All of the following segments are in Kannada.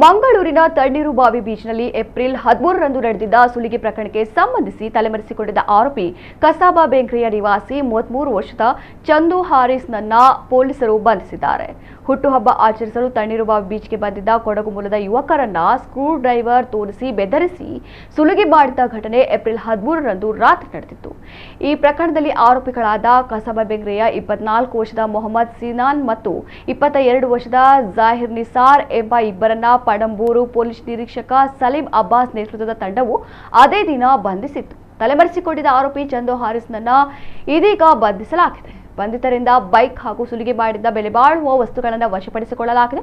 ಮಂಗಳೂರಿನ ತಣ್ಣೀರುಬಾವಿ ಬೀಚ್ನಲ್ಲಿ ಏಪ್ರಿಲ್ 13ರಂದು ನಡೆದಿದ್ದ ಸುಲಿಗೆ ಪ್ರಕರಣಕ್ಕೆ ಸಂಬಂಧಿಸಿ ತಲೆಮರೆಸಿಕೊಂಡಿದ್ದ ಆರೋಪಿ ಕಸಾಬಾ ಬೇಂಕ್ರಿಯ ನಿವಾಸಿ 33 ವರ್ಷದ ಚಂದು ಹಾರಿಸ್ನನ್ನ ಪೊಲೀಸರು ಬಂಧಿಸಿದ್ದಾರೆ. ಹುಟ್ಟುಹಬ್ಬ ಆಚರಿಸಲು ತಣ್ಣೀರುಬಾವಿ ಬೀಚ್ಗೆ ಬಂದಿದ್ದ ಕೊಡಗು ಮೂಲದ ಯುವಕರನ್ನ ಸ್ಕ್ರೂ ಡ್ರೈವರ್ ತೋರಿಸಿ ಬೆದರಿಸಿ ಸುಲಿಗೆ ಮಾಡಿದ ಘಟನೆ ಏಪ್ರಿಲ್ 13ರಂದು ರಾತ್ರಿ ನಡೆದಿತ್ತು. ಈ ಪ್ರಕರಣದಲ್ಲಿ ಆರೋಪಿಗಳಾದ ಕಸಾಬಾ ಬೇಂಕ್ರಿಯ 24 ವರ್ಷದ ಮೊಹಮ್ಮದ್ ಸಿನಾನ್ ಮತ್ತು 22 ವರ್ಷದ ಜಾಹಿರ್ ನಿಸಾರ್ ಎಂಬ ಇಬ್ಬರನ್ನ ಪಡಂಬೂರು ಪೊಲೀಸ್ ನಿರೀಕ್ಷಕ ಸಲೀಂ ಅಬ್ಬಾಸ್ ನೇತೃತ್ವದ ತಂಡವು ಅದೇ ದಿನ ಬಂಧಿಸಿತ್ತು. ತಲೆಮರೆಸಿಕೊಂಡಿದ್ದ ಆರೋಪಿ ಚಂದು ಹಾರಿಸ್ನನ್ನ ಇದೀಗ ಬಂಧಿಸಲಾಗಿದೆ. ಬಂಧಿತರಿಂದ ಬೈಕ್ ಹಾಗೂ ಸುಲಿಗೆ ಮಾಡಿದ್ದ ಬೆಲೆ ಬಾಳುವ ವಸ್ತುಗಳನ್ನು ವಶಪಡಿಸಿಕೊಳ್ಳಲಾಗಿದೆ.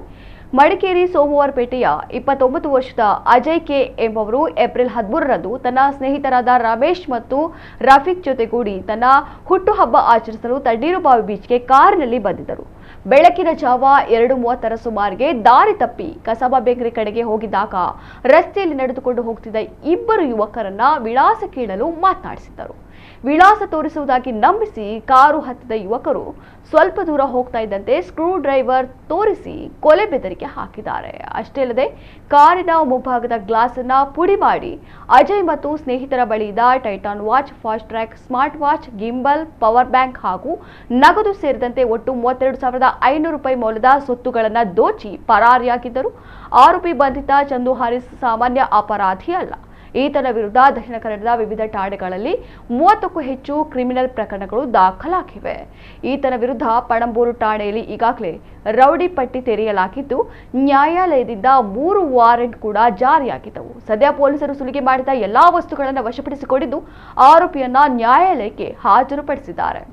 ಮಡಿಕೇರಿ ಸೋಮವಾರಪೇಟೆಯ 29 ವರ್ಷದ ಅಜಯ್ ಕೆ ಎಂಬವರು ಏಪ್ರಿಲ್ 13ರಂದು ತನ್ನ ಸ್ನೇಹಿತರಾದ ರಮೇಶ್ ಮತ್ತು ರಫೀಕ್ ಜೊತೆಗೂಡಿ ತನ್ನ ಹುಟ್ಟುಹಬ್ಬ ಆಚರಿಸಲು ತಣ್ಣೀರುಬಾವಿ ಬೀಚ್ಗೆ ಕಾರಿನಲ್ಲಿ ಬಂದಿದ್ದರು. ಬೆಳಕಿನ ಜಾವ 2:30ರ ಸುಮಾರಿಗೆ ದಾರಿ ತಪ್ಪಿ ಕಸಾಬಾ ಬೇಕರಿ ಕಡೆಗೆ ಹೋಗಿದ್ದಾಗ ರಸ್ತೆಯಲ್ಲಿ ನಡೆದುಕೊಂಡು ಹೋಗ್ತಿದ್ದ ಇಬ್ಬರು ಯುವಕರನ್ನ ವಿಳಾಸ ಕೇಳಲು ಮಾತನಾಡಿಸಿದ್ದರು. ವಿಳಾಸ ತೋರಿಸುವುದಾಗಿ ನಂಬಿಸಿ ಕಾರು ಹತ್ತಿದ ಯುವಕರು ಸ್ವಲ್ಪ ದೂರ ಹೋಗ್ತಾ ಇದ್ದಂತೆ ಸ್ಕ್ರೂ ಡ್ರೈವರ್ ತೋರಿಸಿ ಕೊಲೆ ಬೆದರಿಕೆ ಹಾಕಿದ್ದಾರೆ. ಅಷ್ಟೇ ಅಲ್ಲದೆ ಕಾರಿನ ಮುಂಭಾಗದ ಗ್ಲಾಸ್ ಅನ್ನ ಪುಡಿ ಮಾಡಿ ಅಜಯ್ ಮತ್ತು ಸ್ನೇಹಿತರ ಬಳಿಯಿದ್ದ Titan watch, fast track smart watch, gimbal, power bank ಹಾಗೂ ನಗದು ಸೇರಿದಂತೆ ಒಟ್ಟು 32,500 ರೂಪಾಯಿ ಮೌಲ್ಯದ ಸೊತ್ತುಗಳನ್ನು ದೋಚಿ ಪರಾರಿಯಾಗಿದ್ದರು. ಆರೋಪಿ ಬಂಧಿತ ಚಂದು ಹಾರಿಸ್ ಸಾಮಾನ್ಯ ಅಪರಾಧಿ ಅಲ್ಲ. ಈತನ ವಿರುದ್ಧ ದಕ್ಷಿಣ ಕನ್ನಡದ ವಿವಿಧ ಠಾಣೆಗಳಲ್ಲಿ 30ಕ್ಕೂ ಹೆಚ್ಚು ಕ್ರಿಮಿನಲ್ ಪ್ರಕರಣಗಳು ದಾಖಲಾಗಿವೆ. ಈತನ ವಿರುದ್ಧ ಪಣಂಬೂರು ಠಾಣೆಯಲ್ಲಿ ಈಗಾಗಲೇ ರೌಡಿ ಪಟ್ಟಿ ತೆರೆಯಲಾಗಿದ್ದು ನ್ಯಾಯಾಲಯದಿಂದ 3 ವಾರೆಂಟ್ ಕೂಡ ಜಾರಿಯಾಗಿದ್ದವು. ಸದ್ಯ ಪೊಲೀಸರು ಸುಲಿಗೆ ಮಾಡಿದ ಎಲ್ಲಾ ವಸ್ತುಗಳನ್ನು ವಶಪಡಿಸಿಕೊಂಡಿದ್ದು ಆರೋಪಿಯನ್ನ ನ್ಯಾಯಾಲಯಕ್ಕೆ ಹಾಜರುಪಡಿಸಿದ್ದಾರೆ.